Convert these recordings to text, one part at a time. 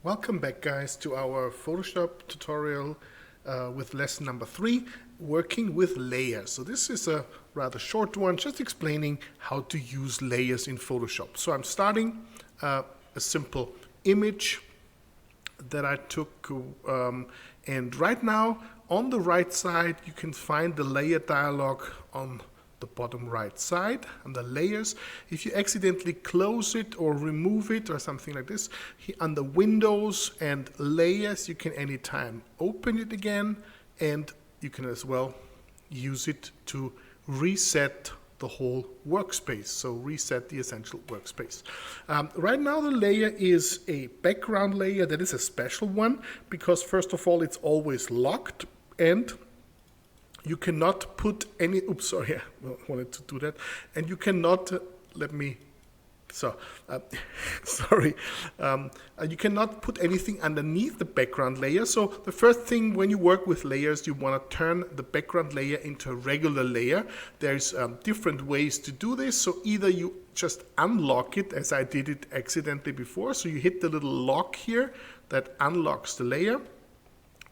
Welcome back, guys, to our Photoshop tutorial with lesson number 3, working with layers. So this is a rather short one, just explaining how to use layers in Photoshop. So I'm starting a simple image that I took, and right now on the right side you can find the layer dialog on the bottom right side and the layers. If you accidentally close it or remove it or something like this, under Windows and Layers you can anytime open it again, and you can as well use it to reset the whole workspace, so reset the essential workspace. Right now the layer is a background layer. That is a special one because first of all it's always locked, and you cannot put any, oops, sorry, I wanted to do that, and you cannot, you cannot put anything underneath the background layer. So the first thing when you work with layers, you want to turn the background layer into a regular layer. There's different ways to do this. So either you just unlock it, as I did it accidentally before. So you hit the little lock here that unlocks the layer.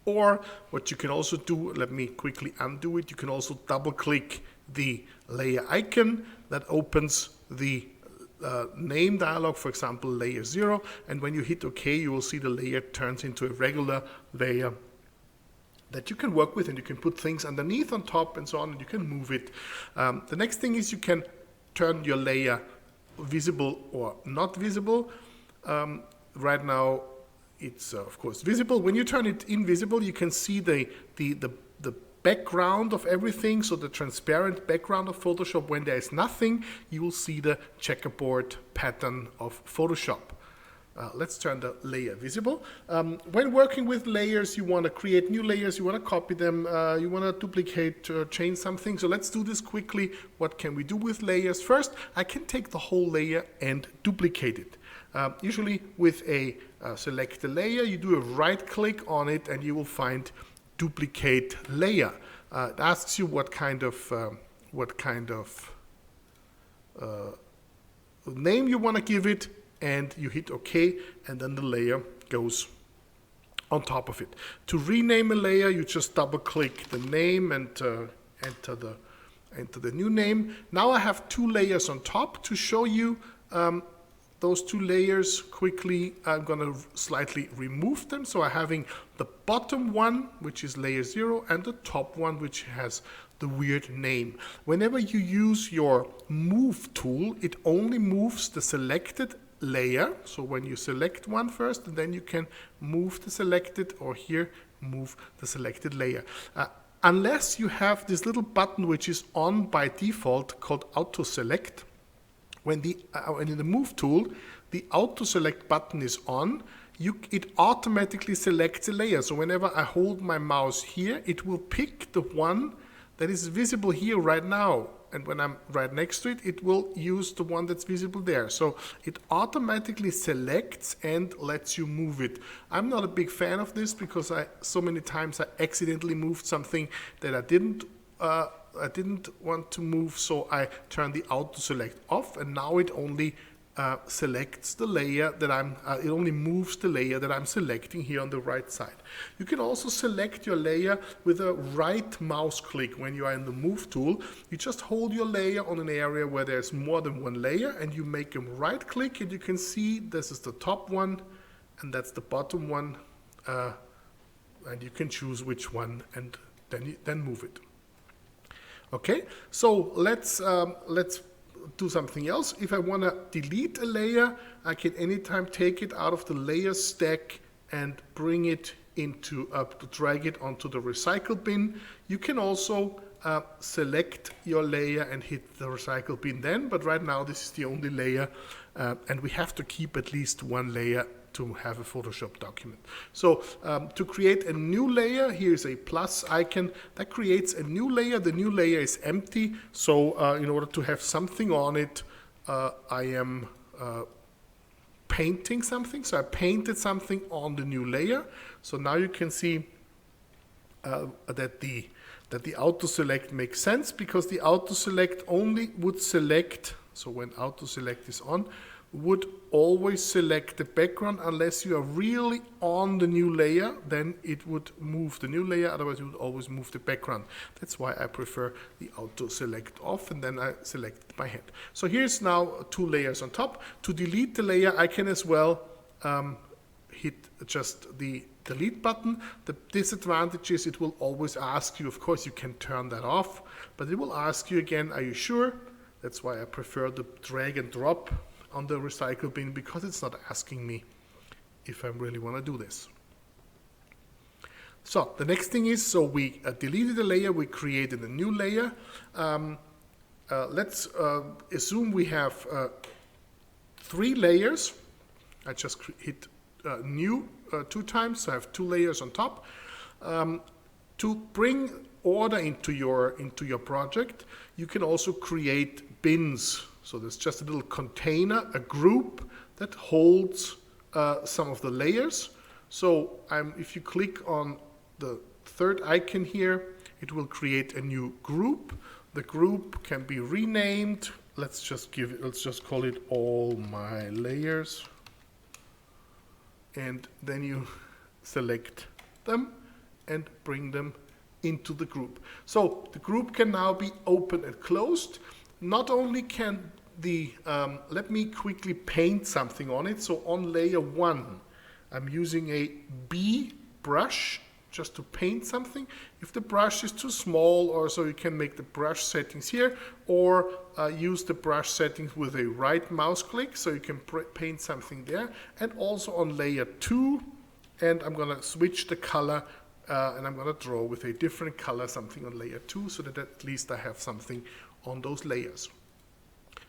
Or what you can also do, let me quickly undo it, you can also double click the layer icon that opens the name dialog, for example layer 0, and when you hit OK you will see the layer turns into a regular layer that you can work with, and you can put things underneath, on top, and so on, and you can move it. The next thing is you can turn your layer visible or not visible. Right now it's of course visible. When you turn it invisible, you can see the background of everything, so the transparent background of Photoshop. When there is nothing, you will see the checkerboard pattern of Photoshop. Let's turn the layer visible. When working with layers, you want to create new layers, you want to copy them, you want to duplicate, change something. So let's do this quickly. What can we do with layers? First, I can take the whole layer and duplicate it. Usually with a select the layer, you do a right click on it and you will find duplicate layer. It asks you what kind of name you want to give it, and you hit OK, and then the layer goes on top of it. To rename a layer, you just double click the name and enter the new name. Now I have 2 layers on top. To show you those 2 layers quickly, I'm going to slightly remove them. So I'm having the bottom one, which is layer 0, and the top one, which has the weird name. Whenever you use your move tool, it only moves the selected layer. So when you select one first, and then you can move the selected, or here move the selected layer. Unless you have this little button which is on by default called auto select. When in the move tool, the auto select button is on, it automatically selects a layer. So whenever I hold my mouse here, it will pick the one that is visible here right now. And when I'm right next to it, it will use the one that's visible there. So it automatically selects and lets you move it. I'm not a big fan of this because so many times I accidentally moved something that I didn't want to move, so I turn the auto select off, and now it only selects the layer that it only moves the layer that I'm selecting here on the right side. You can also select your layer with a right mouse click. When you are in the move tool, you just hold your layer on an area where there's more than one layer, and you make a right click, and you can see this is the top one and that's the bottom one, and you can choose which one, and then move it. Okay, so let's do something else. If I want to delete a layer, I can anytime take it out of the layer stack and bring it into, drag it onto the recycle bin. You can also select your layer and hit the recycle bin then, but right now this is the only layer, and we have to keep at least one layer to have a Photoshop document. So to create a new layer, here's a plus icon that creates a new layer. The new layer is empty, so in order to have something on it, I am painting something. So I painted something on the new layer. So now you can see that the auto select makes sense, because the auto select only would select, so when auto select is on, would always select the background unless you are really on the new layer, then it would move the new layer, otherwise it would always move the background. That's why I prefer the auto select off, and then I select it by hand. So here's now 2 layers on top. To delete the layer, I can as well hit just the delete button. The disadvantage is it will always ask you, of course you can turn that off, but it will ask you again, are you sure? That's why I prefer the drag and drop on the recycle bin, because it's not asking me if I really want to do this. So the next thing is, so we deleted the layer, we created a new layer. Let's assume we have 3 layers. I just hit new 2 times, so I have 2 layers on top. To bring order into your project, you can also create bins. So there's just a little container, a group that holds some of the layers. So if you click on the 3rd icon here, it will create a new group. The group can be renamed. Let's just call it all my layers. And then you select them and bring them into the group. So the group can now be open and closed. Not only can let me quickly paint something on it. So on layer 1, I'm using a B brush just to paint something. If the brush is too small, or so, you can make the brush settings here, or use the brush settings with a right mouse click, so you can paint something there. And also on layer 2, and I'm gonna switch the color, and I'm gonna draw with a different color something on layer 2, so that at least I have something on those layers.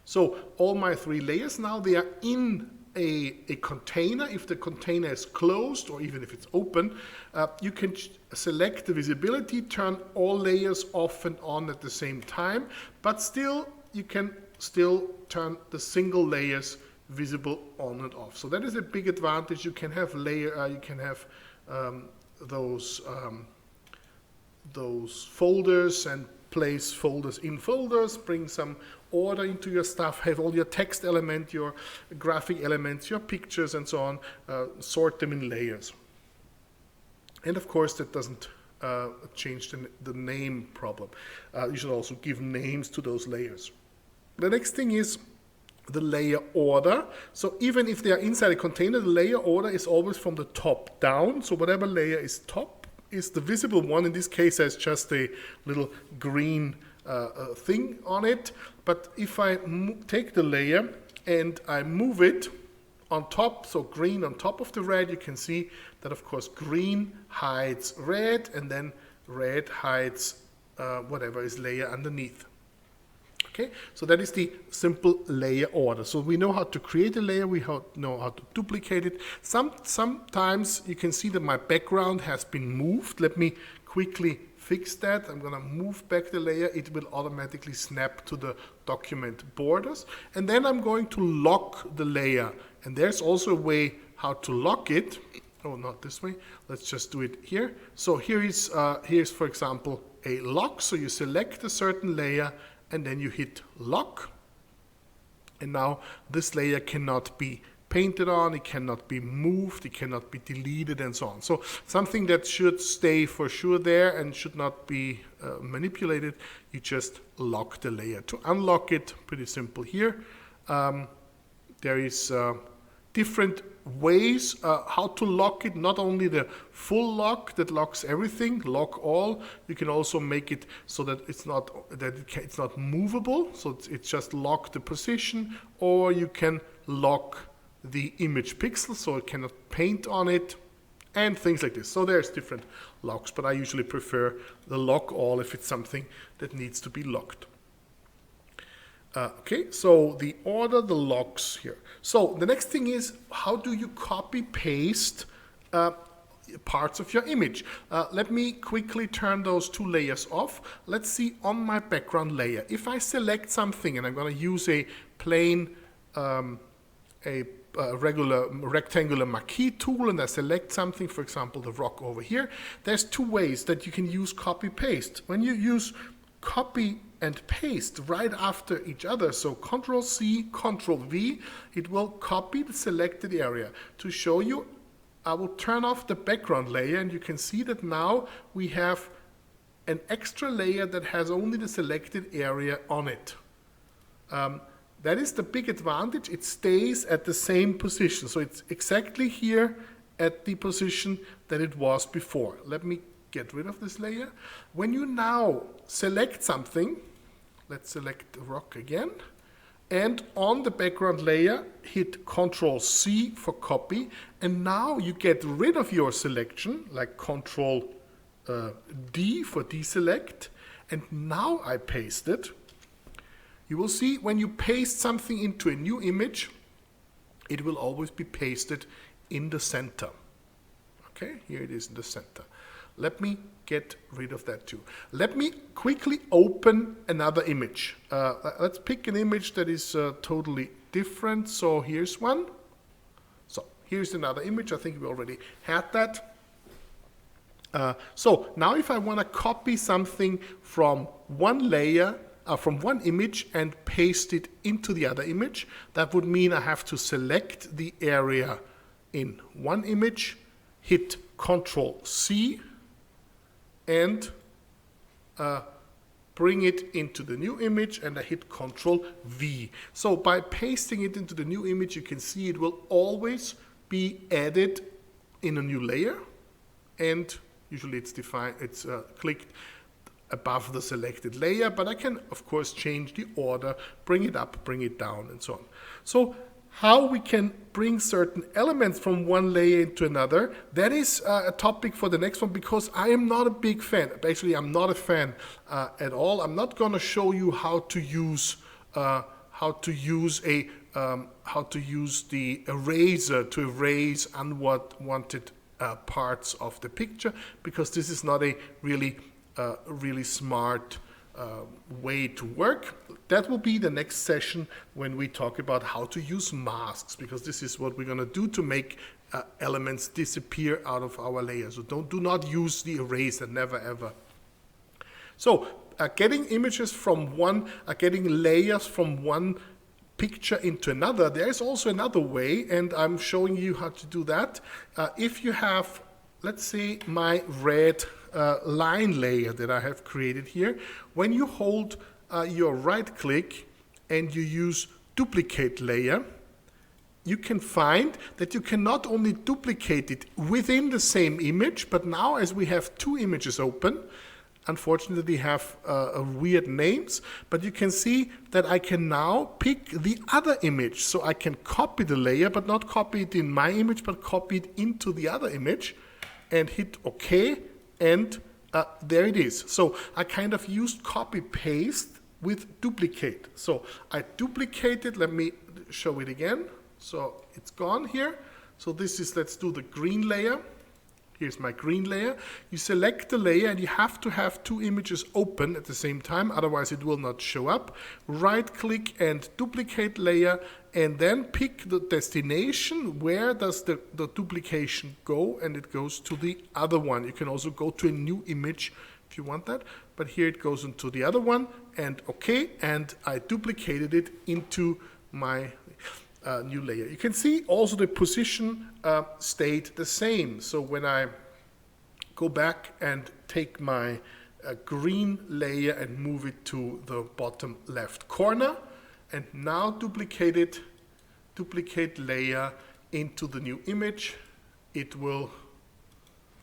So all my 3 layers now, they are in a container. If the container is closed, or even if it's open, you can select the visibility, turn all layers off and on at the same time, but still you can turn the single layers visible on and off. So that is a big advantage. You can have those folders and place folders in folders, bring some order into your stuff, have all your text element, your graphic elements, your pictures and so on, sort them in layers. And of course that doesn't change the name problem. You should also give names to those layers. The next thing is the layer order. So even if they are inside a container, the layer order is always from the top down. So whatever layer is top is the visible one. In this case, there's just a little green thing on it. But if I take the layer and I move it on top, so green on top of the red, you can see that of course green hides red, and then red hides whatever is layer underneath. Okay, so that is the simple layer order. So we know how to create a layer, we know how to duplicate it. Sometimes you can see that my background has been moved. Let me quickly fix that. I'm going to move back the layer. It will automatically snap to the document borders. And then I'm going to lock the layer. And there's also a way how to lock it. Oh, not this way. Let's just do it here. So here's for example a lock. So you select a certain layer and then you hit lock, and now this layer cannot be painted on, it cannot be moved, it cannot be deleted, and so on. So something that should stay for sure there and should not be manipulated, you just lock the layer. To unlock it, pretty simple here. There is different ways how to lock it. Not only the full lock that locks everything, lock all. You can also make it so that it's not movable, so it's just lock the position, or you can lock the image pixel so it cannot paint on it, and things like this. So there's different locks, but I usually prefer the lock all if it's something that needs to be locked. Okay, so the order, the locks here. So the next thing is, how do you copy paste parts of your image? Let me quickly turn those 2 layers off. Let's see on my background layer. If I select something, and I'm going to use a plain, regular rectangular marquee tool, and I select something, for example, the rock over here, there's 2 ways that you can use copy paste. When you use copy and paste right after each other, so Control C, Control V, it will copy the selected area. To show you, I will turn off the background layer, and you can see that now we have an extra layer that has only the selected area on it. That is the big advantage. It stays at the same position. So it's exactly here at the position that it was before. Let me get rid of this layer. When you now select something, let's select the rock again, and on the background layer, hit Control C for copy, and now you get rid of your selection, like Control D for deselect, and now I paste it. You will see when you paste something into a new image, it will always be pasted in the center. Okay, here it is in the center. Let me get rid of that too. Let me quickly open another image. Let's pick an image that is totally different. So here's one. So here's another image. I think we already had that. So now if I want to copy something from one layer, from one image and paste it into the other image, that would mean I have to select the area in one image, hit Control C, and bring it into the new image, and I hit Control V. So by pasting it into the new image, you can see it will always be added in a new layer, and usually it's defined, it's clicked above the selected layer, but I can of course change the order, bring it up, bring it down, and so on. So how we can bring certain elements from one layer into another, that is a topic for the next one, because I am not a big fan. Actually, I'm not a fan at all. I'm not going to show you how to use the eraser to erase unwanted parts of the picture, because this is not a really smart way to work. That will be the next session when we talk about how to use masks, because this is what we're going to do to make elements disappear out of our layers. So do not use the eraser, never ever. So getting images from getting layers from one picture into another, there is also another way, and I'm showing you how to do that. If you have, let's say, my red line layer that I have created here, when you hold your right click and you use duplicate layer, you can find that you can not only duplicate it within the same image, but now as we have two images open, unfortunately have weird names, but you can see that I can now pick the other image. So I can copy the layer, but not copy it in my image, but copy it into the other image, and hit OK, and there it is. So I kind of used copy-paste with duplicate. So I duplicated, let me show it again. So it's gone here. So this is, let's do the green layer. Here's my green layer. You select the layer, and you have to have two images open at the same time, otherwise it will not show up. Right click and duplicate layer, and then pick the destination. Where does the duplication go? And it goes to the other one. You can also go to a new image if you want that, but here it goes into the other one, and OK, and I duplicated it into my new layer. You can see also the position stayed the same. So when I go back and take my green layer and move it to the bottom left corner, and now duplicate layer into the new image, it will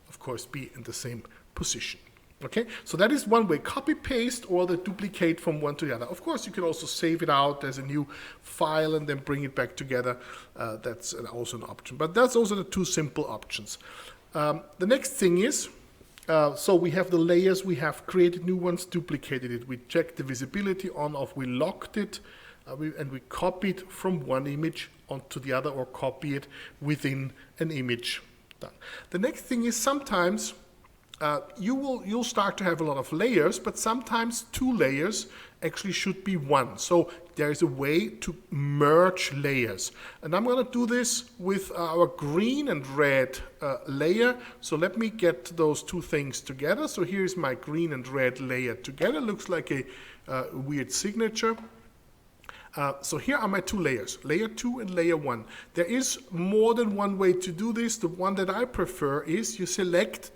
of course be in the same position. Okay, so that is one way, copy paste or the duplicate from one to the other. Of course, you can also save it out as a new file and then bring it back together. That's also an option, but that's also the two simple options. The next thing is, so we have the layers, we have created new ones, duplicated it, we checked the visibility on off, we locked it, and we copied from one image onto the other, or copy it within an image. Done. The next thing is, sometimes you'll start to have a lot of layers, but sometimes 2 layers actually should be 1. So there is a way to merge layers. And I'm going to do this with our green and red layer. So let me get those 2 things together. So here's my green and red layer together. Looks like a weird signature. So here are my 2 layers, layer 2 and layer 1. There is more than one way to do this. The one that I prefer is you select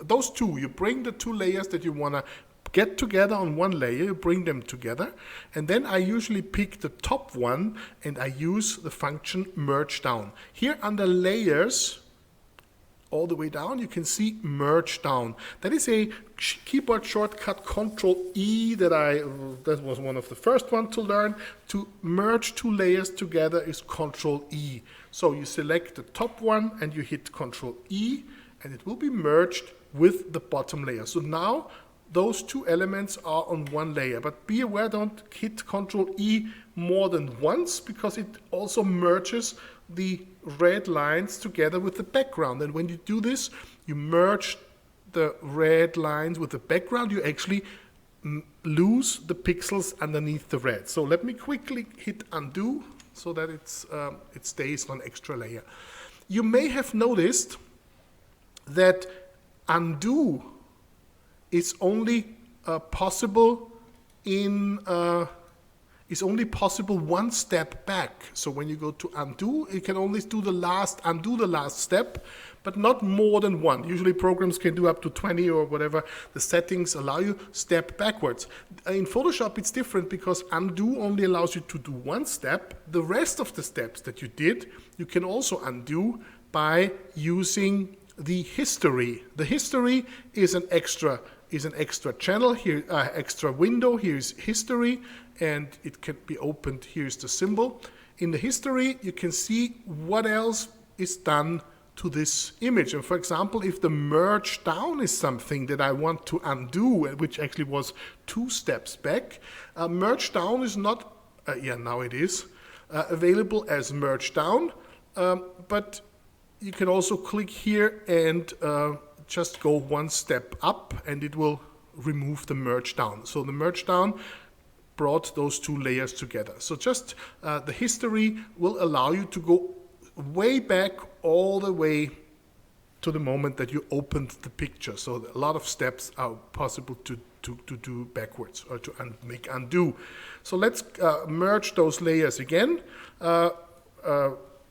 those 2. You bring the 2 layers that you want to get together on one layer, you bring them together, and then I usually pick the top one and I use the function merge down. Here under layers, all the way down, you can see merge down. That is a keyboard shortcut, Control E, that was one of the first ones to learn. To merge 2 layers together is Control E. So you select the top one and you hit Control E, and it will be merged with the bottom layer. So now those 2 elements are on one layer, but be aware, don't hit Control E more than once, because it also merges the red lines together with the background. And when you do this, you merge the red lines with the background, you actually lose the pixels underneath the red. So let me quickly hit undo so that it stays on extra layer. You may have noticed that undo is only possible one step back. So when you go to undo, you can only undo the last step, but not more than 1. Usually programs can do up to 20 or whatever the settings allow you, step backwards. In Photoshop it's different, because undo only allows you to do 1 step. The rest of the steps that you did, you can also undo by using the history. The history is an extra channel here, extra window. Here's history, and it can be opened. Here's the symbol. In the history, you can see what else is done to this image. And for example, if the merge down is something that I want to undo, which actually was 2 steps back, merge down is not, now it is, available as merge down, but you can also click here and just go 1 step up, and it will remove the merge down. So the merge down brought those 2 layers together. So just the history will allow you to go way back, all the way to the moment that you opened the picture. So a lot of steps are possible to do backwards, or to make undo. So let's merge those layers again.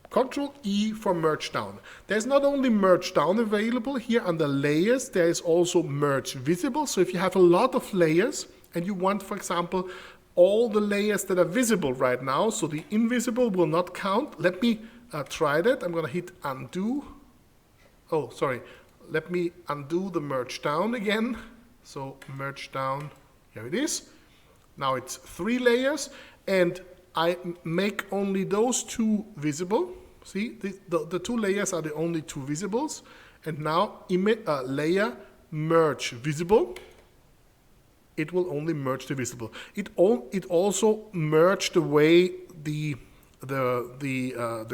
Control E for merge down. There's not only merge down available here under layers, there is also merge visible. So if you have a lot of layers and you want, for example, all the layers that are visible right now, so the invisible will not count. Let me try that. I'm going to hit undo. Oh, sorry. Let me undo the merge down again. So merge down, here it is. Now it's 3 layers, and I make only those 2 visible. See, the 2 layers are the only 2 visibles. And now layer merge visible. It will only merge the visible. It also merged away the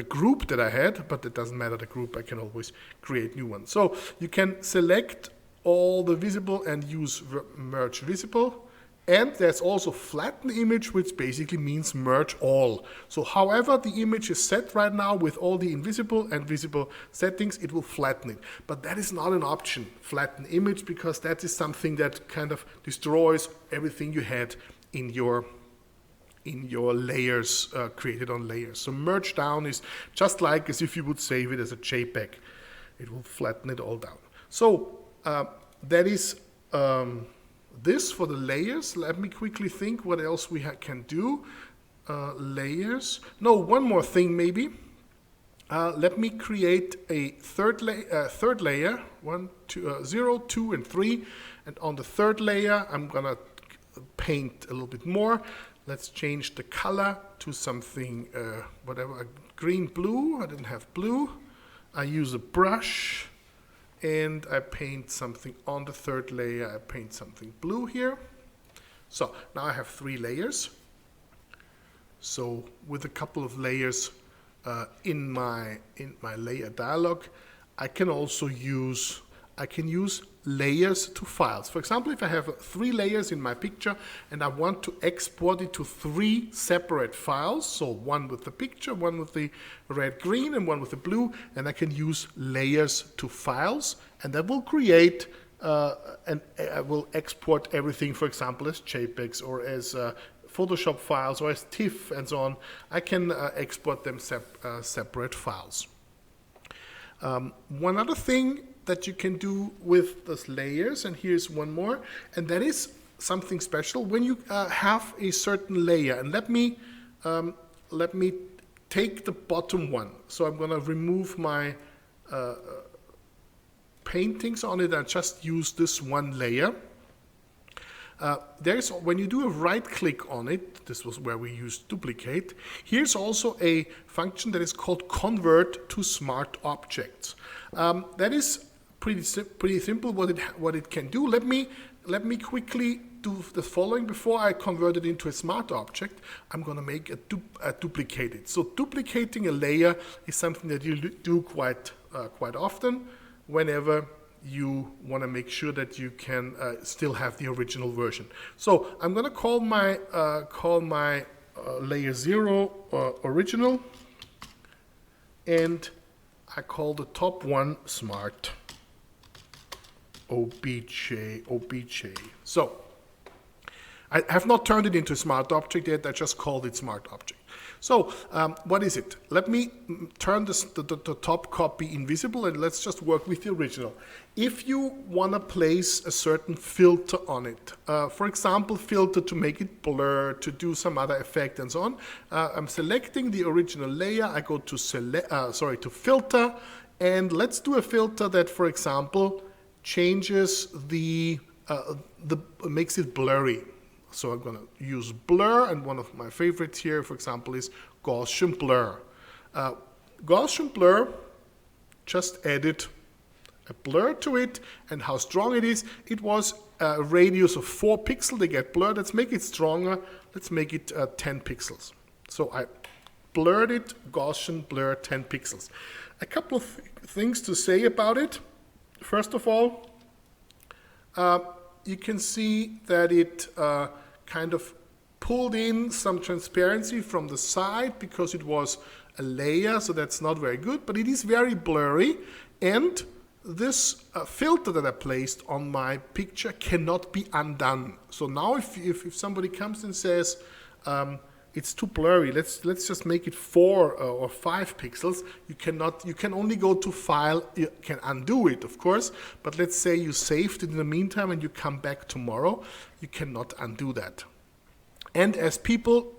group that I had, but it doesn't matter the group. I can always create new ones. So you can select all the visible and use merge visible. And there's also flatten image, which basically means merge all. So however the image is set right now with all the invisible and visible settings, it will flatten it. But that is not an option, flatten image, because that is something that kind of destroys everything you had in your layers, created on layers. So merge down is just like as if you would save it as a JPEG. It will flatten it all down. So that is this for the layers. Let me quickly think what else we can do. Layers. No, one more thing maybe. Let me create a third layer. 1, 2, 0, 2, and 3. And on the third layer, I'm gonna paint a little bit more. Let's change the color to something, whatever, green, blue. I didn't have blue. I use a brush. And I paint something on the third layer. I paint something blue here. So now I have 3 layers. So with a couple of layers in my layer dialog, I can also use I can use layers to files. For example, if I have 3 layers in my picture and I want to export it to 3 separate files, so one with the picture, one with the red green, and one with the blue, and I can use layers to files, and that will create and I will export everything, for example, as JPEGs or as Photoshop files or as TIFF and so on. I can export them separate files. One other thing that you can do with those layers, and here's one more, and that is something special. When you have a certain layer, and let me take the bottom one. So I'm going to remove my paintings on it and just use this one layer. When you do a right click on it, this was where we used duplicate, here's also a function that is called convert to smart objects. That is pretty simple what it can do. Let me quickly do the following. Before I convert it into a smart object, I'm going to make a duplicated. So duplicating a layer is something that you do quite often whenever you want to make sure that you can still have the original version. So I'm going to call my layer 0 original, and I call the top one smart obj. So I have not turned it into a smart object yet. I just called it smart object. So what is it? Let me turn the top copy invisible, and let's just work with the original. If you want to place a certain filter on it, for example, filter to make it blur, to do some other effect and so on, I'm selecting the original layer. I go to to filter, and let's do a filter that, for example, changes makes it blurry. So I'm going to use blur, and one of my favorites here, for example, is Gaussian blur. Gaussian blur, just added a blur to it, and how strong it is. It was a radius of 4 pixels. They get blurred. Let's make it stronger. Let's make it 10 pixels. So I blurred it, Gaussian blur 10 pixels. A couple of things to say about it. First of all, you can see that it kind of pulled in some transparency from the side because it was a layer, so that's not very good, but it is very blurry, and this filter that I placed on my picture cannot be undone. So now if somebody comes and says, it's too blurry, let's just make it 4 or 5 pixels, you can only go to file. You can undo it, of course, but let's say you saved it in the meantime and you come back tomorrow, you cannot undo that. And as people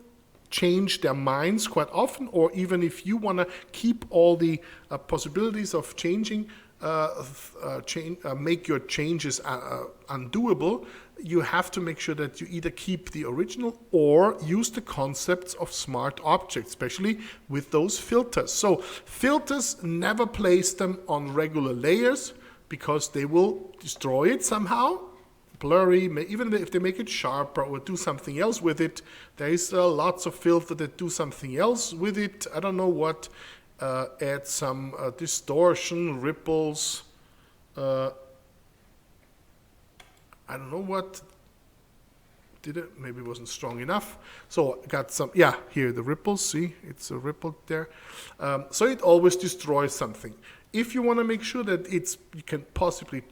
change their minds quite often, or even if you want to keep all the possibilities of changing, make your changes undoable, you have to make sure that you either keep the original or use the concepts of smart objects, especially with those filters. So filters, never place them on regular layers because they will destroy it somehow. Blurry, even if they make it sharper or do something else with it. There is lots of filters that do something else with it. I don't know what. Add some distortion, ripples. I don't know what did it. Maybe it wasn't strong enough. So I got some. Yeah, here the ripples. See, it's a ripple there. So it always destroys something. If you want to make sure that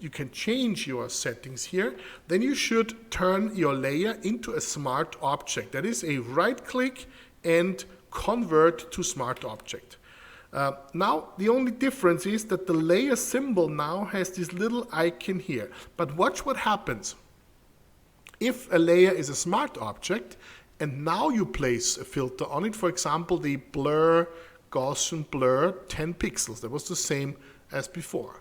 you can change your settings here, then you should turn your layer into a smart object. That is a right click and convert to smart object. Now, the only difference is that the layer symbol now has this little icon here. But watch what happens. If a layer is a smart object, and now you place a filter on it, for example, the blur, Gaussian blur, 10 pixels. That was the same as before.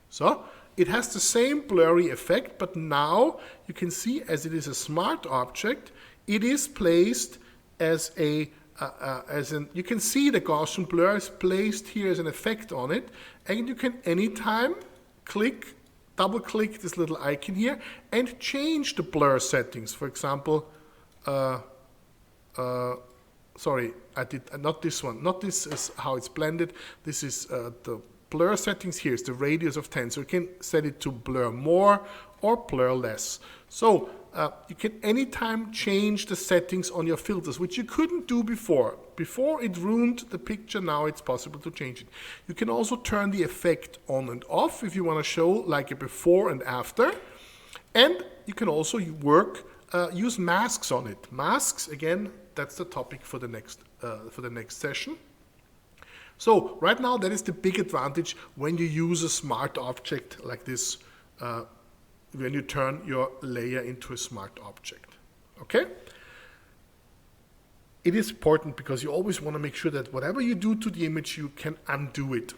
So it has the same blurry effect, but now you can see, as it is a smart object, it is placed as you can see the Gaussian blur is placed here as an effect on it, and you can anytime double click this little icon here and change the blur settings. For example, sorry, I did not this one. Not this is how it's blended. This is the blur settings here is the radius of 10. So you can set it to blur more or blur less. So you can anytime change the settings on your filters, which you couldn't do before. Before it ruined the picture, now it's possible to change it. You can also turn the effect on and off if you want to show like a before and after. And you can also use masks on it. Masks, again, that's the topic for the next session. So right now, that is the big advantage when you use a smart object like this, when you turn your layer into a smart object. Okay? It is important because you always want to make sure that whatever you do to the image, you can undo it.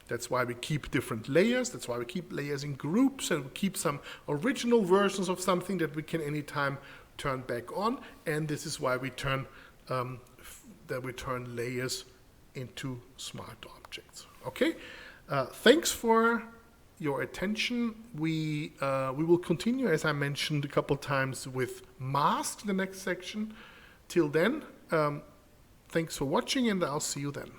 That's why we keep different layers. That's why we keep layers in groups, and we keep some original versions of something that we can anytime turn back on. And this is why we turn layers into smart objects. Okay? Thanks for your attention. We will continue, as I mentioned a couple times, with masks in the next section. Till then, thanks for watching, and I'll see you then.